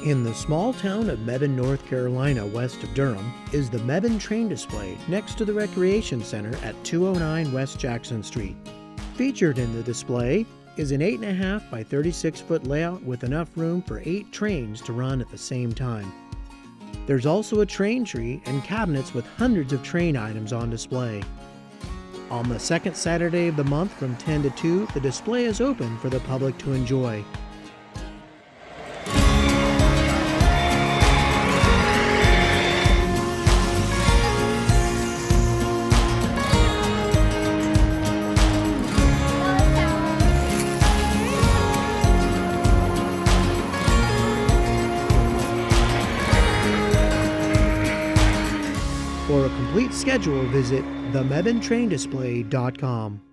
In the small town of Mebane, North Carolina, west of Durham, is the Mebane Train Display next to the Recreation Center at 209 West Jackson Street. Featured in the display is an 8.5 by 36-foot layout with enough room for 8 trains to run at the same time. There's also a train tree and cabinets with hundreds of train items on display. On the second Saturday of the month from 10 to 2, the display is open for the public to enjoy. For a complete schedule, visit themebanetraindisplay.com.